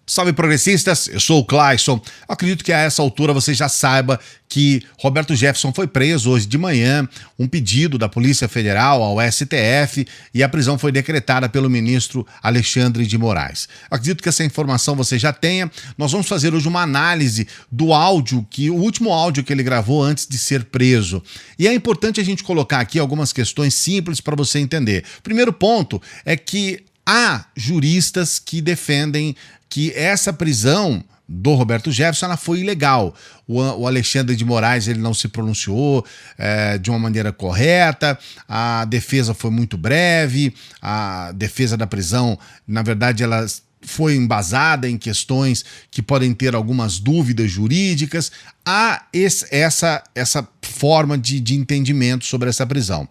Salve progressistas, eu sou o Clayson. Acredito que a essa altura você já saiba que Roberto Jefferson foi preso hoje de manhã, um pedido da Polícia Federal ao STF, e a prisão foi decretada pelo ministro Alexandre de Moraes. Acredito que essa informação você já tenha. Nós vamos fazer hoje uma análise do áudio, o último áudio que ele gravou antes de ser preso. E é importante a gente colocar aqui algumas questões simples para você entender. Primeiro ponto é que há juristas que defendem que essa prisão do Roberto Jefferson ela foi ilegal. O Alexandre de Moraes ele não se pronunciou de uma maneira correta, a defesa foi muito breve, a defesa da prisão, na verdade, ela foi embasada em questões que podem ter algumas dúvidas jurídicas. Há essa forma de entendimento sobre essa prisão.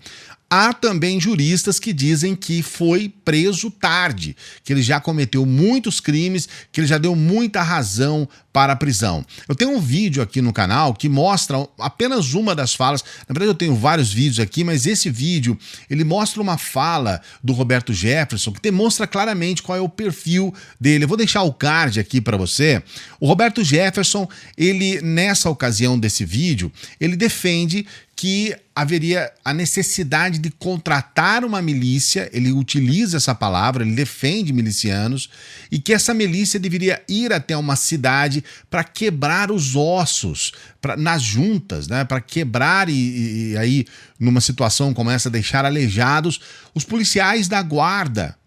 Há também juristas que dizem que foi preso tarde, que ele já cometeu muitos crimes, que ele já deu muita razão para a prisão. Eu tenho um vídeo aqui no canal que mostra apenas uma das falas. Na verdade, eu tenho vários vídeos aqui, mas esse vídeo ele mostra uma fala do Roberto Jefferson que demonstra claramente qual é o perfil dele. Eu vou deixar o card aqui para você. O Roberto Jefferson, ele nessa ocasião desse vídeo, ele defende que haveria a necessidade de contratar uma milícia, ele utiliza essa palavra, ele defende milicianos, e que essa milícia deveria ir até uma cidade para quebrar os ossos, nas juntas, né, para quebrar e aí, numa situação como essa, deixar aleijados os policiais da guarda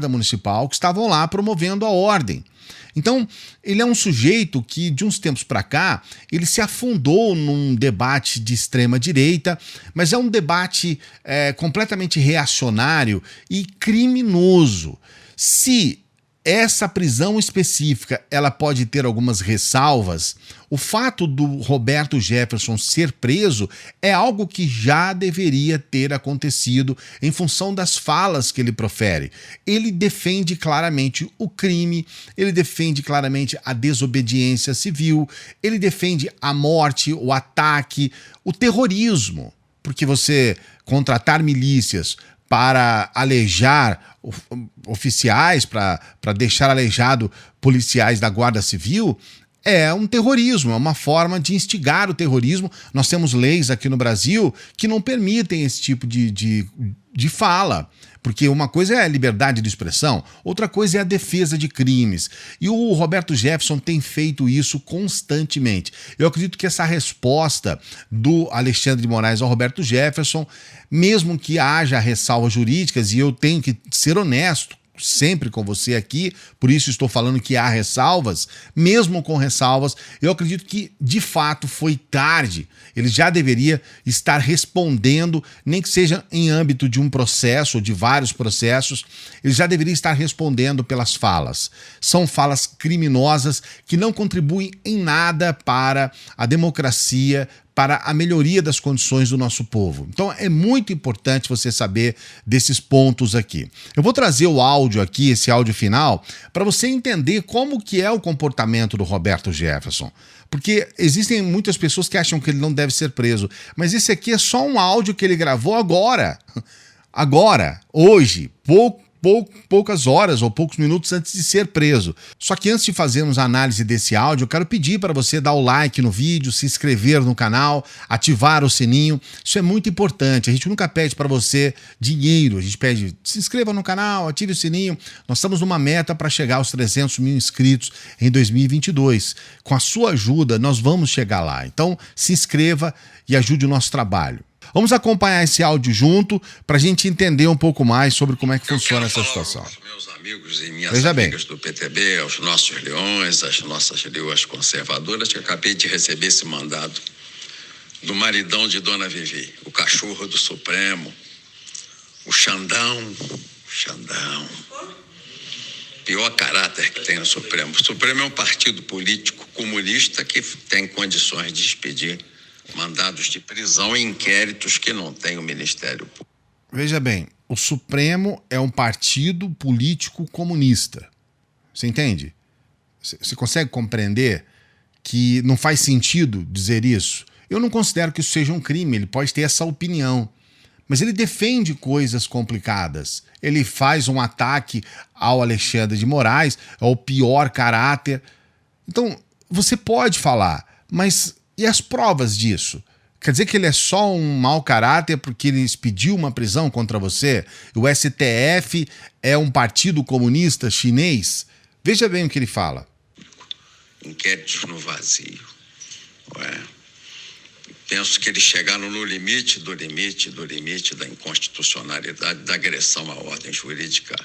municipal que estavam lá promovendo a ordem. Então, ele é um sujeito que, de uns tempos para cá, ele se afundou num debate de extrema-direita, mas é um debate completamente reacionário e criminoso. Se essa prisão específica ela pode ter algumas ressalvas, o fato do Roberto Jefferson ser preso é algo que já deveria ter acontecido em função das falas que ele profere. Ele defende claramente o crime, ele defende claramente a desobediência civil, ele defende a morte, o ataque, o terrorismo, porque você contratar milícias para aleijar oficiais, para deixar aleijado policiais da Guarda Civil, é um terrorismo, é uma forma de instigar o terrorismo. Nós temos leis aqui no Brasil que não permitem esse tipo de fala, porque uma coisa é a liberdade de expressão, outra coisa é a defesa de crimes. E o Roberto Jefferson tem feito isso constantemente. Eu acredito que essa resposta do Alexandre de Moraes ao Roberto Jefferson, mesmo que haja ressalvas jurídicas, e eu tenho que ser honesto sempre com você aqui, por isso estou falando que há ressalvas, mesmo com ressalvas, eu acredito que de fato foi tarde. Ele já deveria estar respondendo, nem que seja em âmbito de um processo ou de vários processos, ele já deveria estar respondendo pelas falas. São falas criminosas que não contribuem em nada para a democracia, para a melhoria das condições do nosso povo. Então é muito importante você saber desses pontos aqui. Eu vou trazer o áudio aqui, esse áudio final, para você entender como que é o comportamento do Roberto Jefferson. Porque existem muitas pessoas que acham que ele não deve ser preso, mas esse aqui é só um áudio que ele gravou agora. Agora, hoje, poucas horas ou poucos minutos antes de ser preso. Só que antes de fazermos a análise desse áudio, eu quero pedir para você dar o like no vídeo, se inscrever no canal, ativar o sininho. Isso é muito importante. A gente nunca pede para você dinheiro, a gente pede se inscreva no canal, ative o sininho. Nós estamos numa meta para chegar aos 300 mil inscritos em 2022. Com a sua ajuda, nós vamos chegar lá. Então, se inscreva e ajude o nosso trabalho. Vamos acompanhar esse áudio junto para a gente entender um pouco mais sobre como é que funciona essa situação. Aos meus amigos e minhas amigas do PTB, aos nossos leões, às nossas leoas conservadoras, que acabei de receber esse mandado do maridão de Dona Vivi, o cachorro do Supremo, o Xandão, pior caráter que tem no Supremo. O Supremo é um partido político comunista que tem condições de expedir mandados de prisão e inquéritos que não tem o Ministério Público. Veja bem, o Supremo é um partido político comunista. Você entende? Você consegue compreender que não faz sentido dizer isso? Eu não considero que isso seja um crime, ele pode ter essa opinião. mas ele defende coisas complicadas. Ele faz um ataque ao Alexandre de Moraes, ao pior caráter. Então, você pode falar, mas e as provas disso? Quer dizer que ele é só um mau caráter porque ele pediu uma prisão contra você? O STF é um partido comunista chinês? Veja bem o que ele fala. Inquéritos no vazio. Penso que eles chegaram no limite da inconstitucionalidade da agressão à ordem jurídica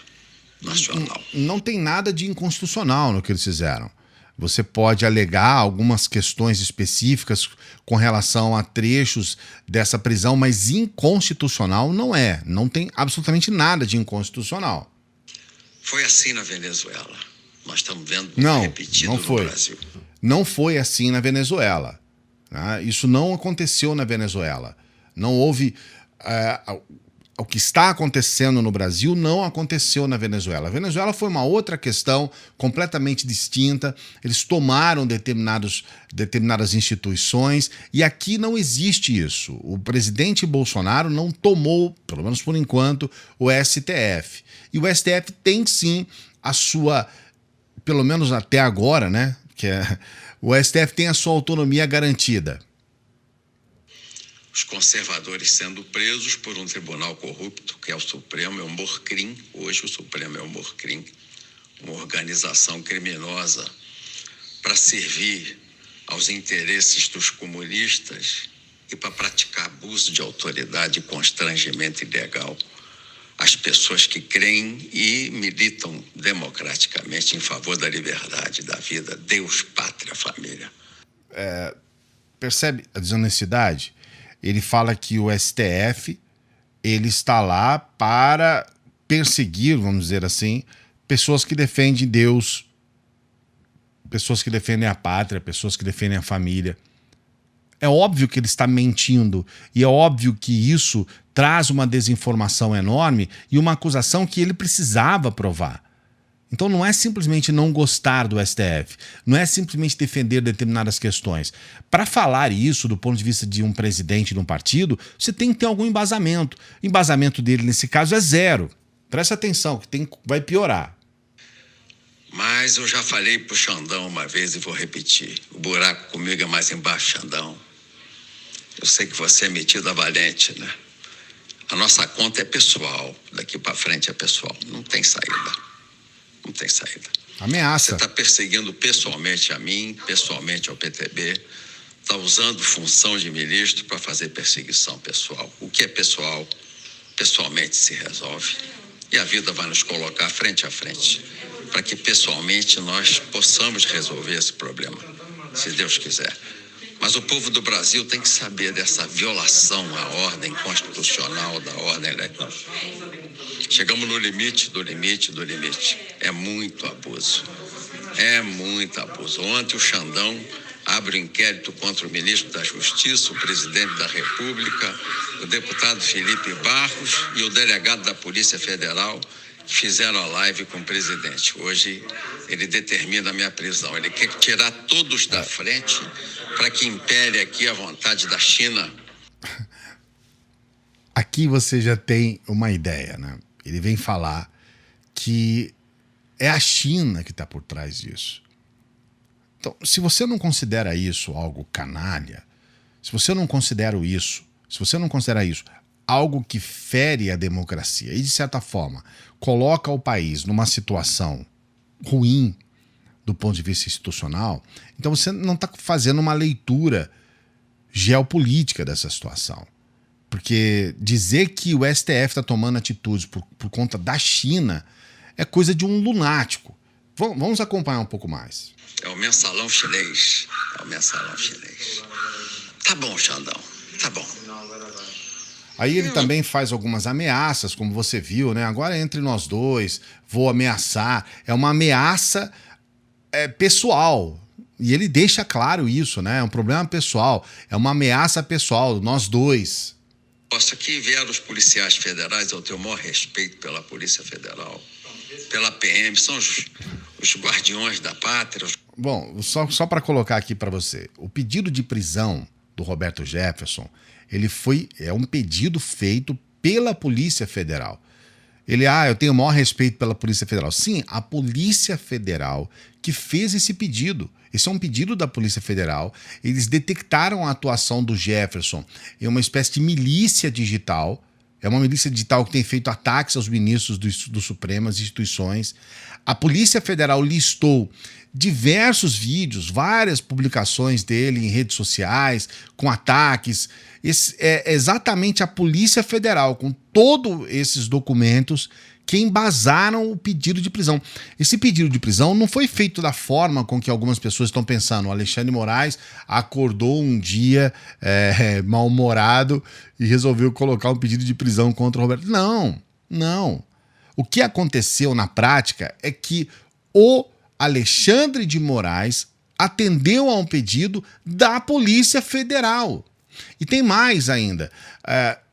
nacional. Não tem nada de inconstitucional no que eles fizeram. Você pode alegar algumas questões específicas com relação a trechos dessa prisão, mas inconstitucional não é. Não tem absolutamente nada de inconstitucional. Foi assim na Venezuela. Nós estamos vendo repetido no Brasil. Não foi assim na Venezuela. Né? Isso não aconteceu na Venezuela. Não houve... o que está acontecendo no Brasil não aconteceu na Venezuela. A Venezuela foi uma outra questão completamente distinta. Eles tomaram determinadas instituições e aqui não existe isso. O presidente Bolsonaro não tomou, pelo menos por enquanto, o STF. E o STF tem sim a sua, pelo menos até agora, né? O STF tem a sua autonomia garantida. Os conservadores sendo presos por um tribunal corrupto, que é o Supremo, é o Morcrim. Hoje o Supremo é o Morcrim, uma organização criminosa para servir aos interesses dos comunistas e para praticar abuso de autoridade e constrangimento ilegal às pessoas que creem e militam democraticamente em favor da liberdade, da vida, Deus, pátria, família. Percebe a desonestidade? Ele fala que o STF ele está lá para perseguir, vamos dizer assim, pessoas que defendem Deus, pessoas que defendem a pátria, pessoas que defendem a família. É óbvio que ele está mentindo e é óbvio que isso traz uma desinformação enorme e uma acusação que ele precisava provar. Então não é simplesmente não gostar do STF, não é simplesmente defender determinadas questões. Para falar isso do ponto de vista de um presidente de um partido, você tem que ter algum embasamento. O embasamento dele nesse caso é zero. Presta atenção, que vai piorar. Mas eu já falei pro Xandão uma vez e vou repetir. O buraco comigo é mais embaixo, Xandão. Eu sei que você é metido a valente, né? A nossa conta é pessoal, daqui para frente é pessoal, não tem saída. Não tem saída. Ameaça. Você está perseguindo pessoalmente a mim, pessoalmente ao PTB, está usando função de ministro para fazer perseguição pessoal. O que é pessoal, pessoalmente se resolve. E a vida vai nos colocar frente a frente, para que pessoalmente nós possamos resolver esse problema, se Deus quiser. Mas o povo do Brasil tem que saber dessa violação à ordem constitucional, da ordem eleitoral. Chegamos no limite do limite do limite. É muito abuso. É muito abuso. Ontem o Xandão abre o inquérito contra o ministro da Justiça, o presidente da República, o deputado Felipe Barros e o delegado da Polícia Federal, que fizeram a live com o presidente. Hoje ele determina a minha prisão. Ele quer tirar todos da frente para que impere aqui a vontade da China. Aqui você já tem uma ideia, né? Ele vem falar que é a China que está por trás disso. Então, se você não considera isso algo canalha, se você não considera isso algo que fere a democracia e, de certa forma, coloca o país numa situação ruim do ponto de vista institucional, então você não está fazendo uma leitura geopolítica dessa situação. Porque dizer que o STF está tomando atitudes por conta da China é coisa de um lunático. Vamos acompanhar um pouco mais. É o mensalão chinês. É o mensalão chinês. Tá bom, Xandão. Tá bom. Aí ele também faz algumas ameaças, como você viu, né? Agora entre nós dois, vou ameaçar. É uma ameaça pessoal. E ele deixa claro isso, né? É um problema pessoal. É uma ameaça pessoal, nós dois. Posso aqui vieram os policiais federais, eu tenho o maior respeito pela Polícia Federal, pela PM, são os guardiões da pátria. Bom, só para colocar aqui para você, o pedido de prisão do Roberto Jefferson, é um pedido feito pela Polícia Federal. Eu tenho o maior respeito pela Polícia Federal. Sim, a Polícia Federal que fez esse pedido. Esse é um pedido da Polícia Federal. Eles detectaram a atuação do Jefferson em uma espécie de milícia digital. É uma milícia digital que tem feito ataques aos ministros do Supremo, às instituições. A Polícia Federal listou diversos vídeos, várias publicações dele em redes sociais, com ataques. É exatamente a Polícia Federal, com todos esses documentos, que embasaram o pedido de prisão. Esse pedido de prisão não foi feito da forma com que algumas pessoas estão pensando. O Alexandre de Moraes acordou um dia mal-humorado e resolveu colocar um pedido de prisão contra o Roberto. Não. O que aconteceu na prática é que o Alexandre de Moraes atendeu a um pedido da Polícia Federal. E tem mais ainda.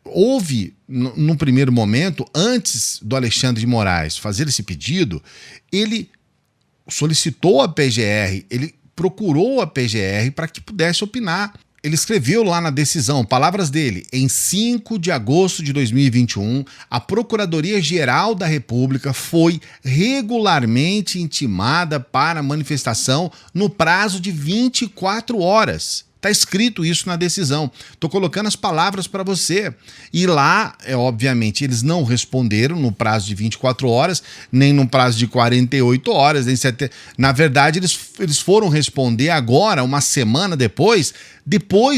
Houve, no primeiro momento, antes do Alexandre de Moraes fazer esse pedido, ele solicitou a PGR, ele procurou a PGR para que pudesse opinar. Ele escreveu lá na decisão, palavras dele, em 5 de agosto de 2021, a Procuradoria-Geral da República foi regularmente intimada para manifestação no prazo de 24 horas. Está escrito isso na decisão. Estou colocando as palavras para você. E lá, obviamente, eles não responderam no prazo de 24 horas, nem no prazo de 48 horas, nem 70. Na verdade, eles foram responder agora, uma semana depois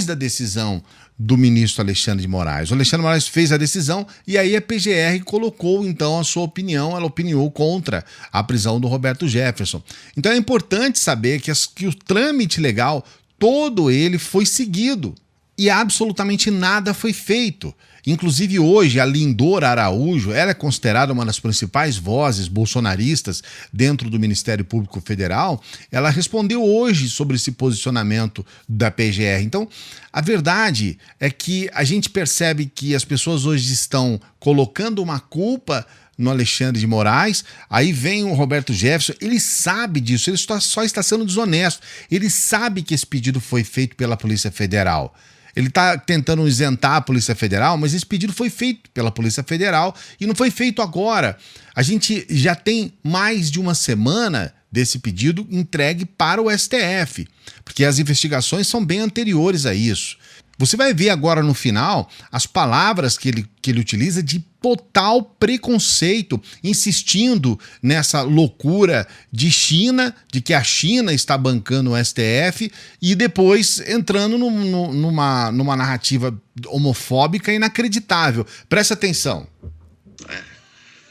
da decisão do ministro Alexandre de Moraes. O Alexandre de Moraes fez a decisão e aí a PGR colocou, então, a sua opinião, ela opiniou contra a prisão do Roberto Jefferson. Então é importante saber que o trâmite legal todo ele foi seguido e absolutamente nada foi feito. Inclusive hoje a Lindor Araújo, ela é considerada uma das principais vozes bolsonaristas dentro do Ministério Público Federal, ela respondeu hoje sobre esse posicionamento da PGR. Então, a verdade é que a gente percebe que as pessoas hoje estão colocando uma culpa no Alexandre de Moraes, aí vem o Roberto Jefferson, ele sabe disso, ele só está sendo desonesto, ele sabe que esse pedido foi feito pela Polícia Federal. Ele está tentando isentar a Polícia Federal, mas esse pedido foi feito pela Polícia Federal e não foi feito agora. A gente já tem mais de uma semana desse pedido entregue para o STF, porque as investigações são bem anteriores a isso. Você vai ver agora no final as palavras que ele utiliza de total preconceito, insistindo nessa loucura de China, de que a China está bancando o STF e depois entrando numa narrativa homofóbica inacreditável. Presta atenção.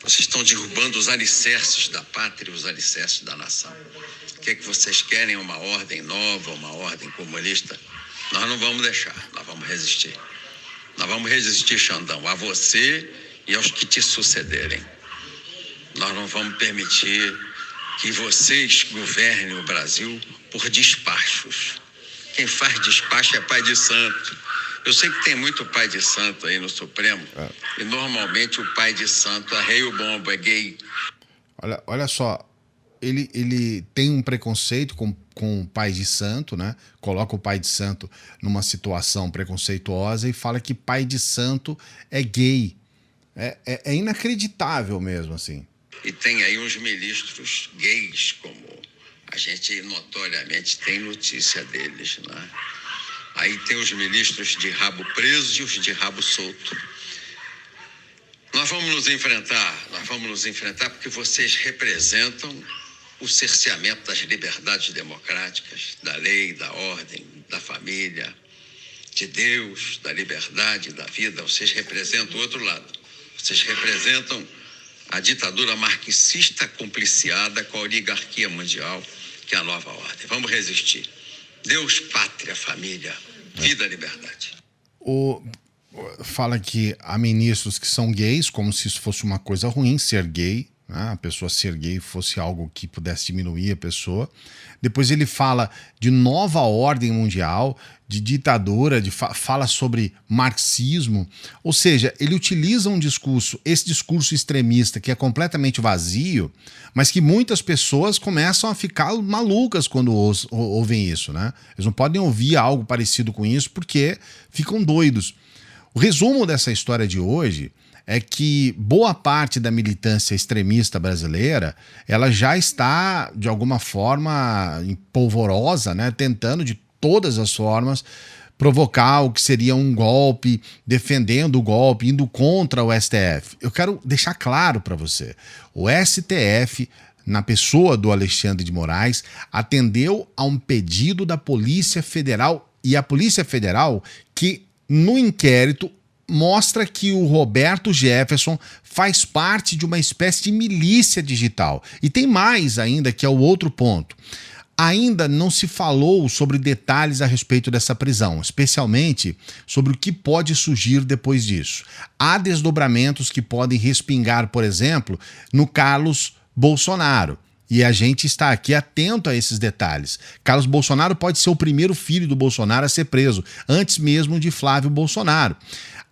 Vocês estão derrubando os alicerces da pátria, os alicerces da nação. O que é que vocês querem? Uma ordem nova, uma ordem comunista? Nós não vamos deixar, nós vamos resistir. Nós vamos resistir, Xandão, a você e aos que te sucederem. Nós não vamos permitir que vocês governem o Brasil por despachos. Quem faz despacho é pai de santo. Eu sei que tem muito pai de santo aí no Supremo, e normalmente o pai de santo é rei o bombo, é gay. Olha só, ele tem um preconceito com o pai de santo, né? Coloca o pai de santo numa situação preconceituosa e fala que pai de santo é gay. É inacreditável mesmo, assim. E tem aí uns ministros gays, como a gente notoriamente tem notícia deles, né? Aí tem os ministros de rabo preso e os de rabo solto. Nós vamos nos enfrentar porque vocês representam o cerceamento das liberdades democráticas, da lei, da ordem, da família, de Deus, da liberdade, da vida. Vocês representam o outro lado. Vocês representam a ditadura marxista compliciada com a oligarquia mundial, que é a nova ordem. Vamos resistir. Deus, pátria, família, vida, liberdade. Fala que há ministros que são gays, como se isso fosse uma coisa ruim, ser gay, né? A pessoa ser gay fosse algo que pudesse diminuir a pessoa. Depois ele fala de nova ordem mundial, de ditadura, fala sobre marxismo. Ou seja, ele utiliza um discurso, esse discurso extremista que é completamente vazio, mas que muitas pessoas começam a ficar malucas quando ouvem isso, né? Eles não podem ouvir algo parecido com isso porque ficam doidos. O resumo dessa história de hoje é que boa parte da militância extremista brasileira, ela já está, de alguma forma, polvorosa, né, tentando de todas as formas provocar o que seria um golpe, defendendo o golpe, indo contra o STF. Eu quero deixar claro para você, o STF, na pessoa do Alexandre de Moraes, atendeu a um pedido da Polícia Federal, e a Polícia Federal que, no inquérito, mostra que o Roberto Jefferson faz parte de uma espécie de milícia digital. E tem mais ainda, que é o outro ponto. Ainda não se falou sobre detalhes a respeito dessa prisão, especialmente sobre o que pode surgir depois disso. Há desdobramentos que podem respingar, por exemplo, no Carlos Bolsonaro. E a gente está aqui atento a esses detalhes. Carlos Bolsonaro pode ser o primeiro filho do Bolsonaro a ser preso, antes mesmo de Flávio Bolsonaro.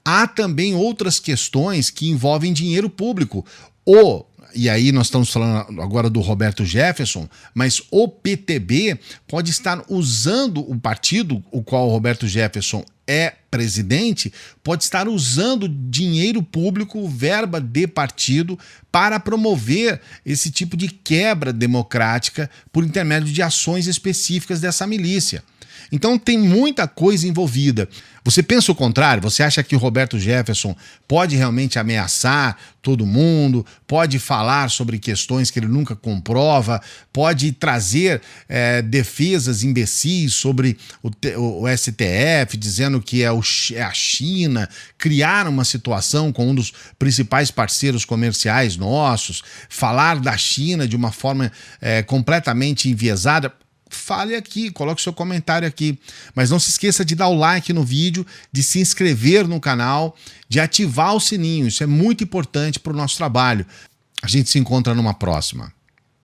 Há também outras questões que envolvem dinheiro público. E aí nós estamos falando agora do Roberto Jefferson, mas o PTB pode estar usando o partido, o qual o Roberto Jefferson é presidente, pode estar usando dinheiro público, verba de partido, para promover esse tipo de quebra democrática por intermédio de ações específicas dessa milícia. Então tem muita coisa envolvida. Você pensa o contrário? Você acha que o Roberto Jefferson pode realmente ameaçar todo mundo, pode falar sobre questões que ele nunca comprova, pode trazer defesas imbecis sobre o STF, dizendo que é a China, criar uma situação com um dos principais parceiros comerciais nossos, falar da China de uma forma completamente enviesada? Fale aqui, coloque seu comentário aqui. Mas não se esqueça de dar o like no vídeo, de se inscrever no canal, de ativar o sininho. Isso é muito importante para o nosso trabalho. A gente se encontra numa próxima.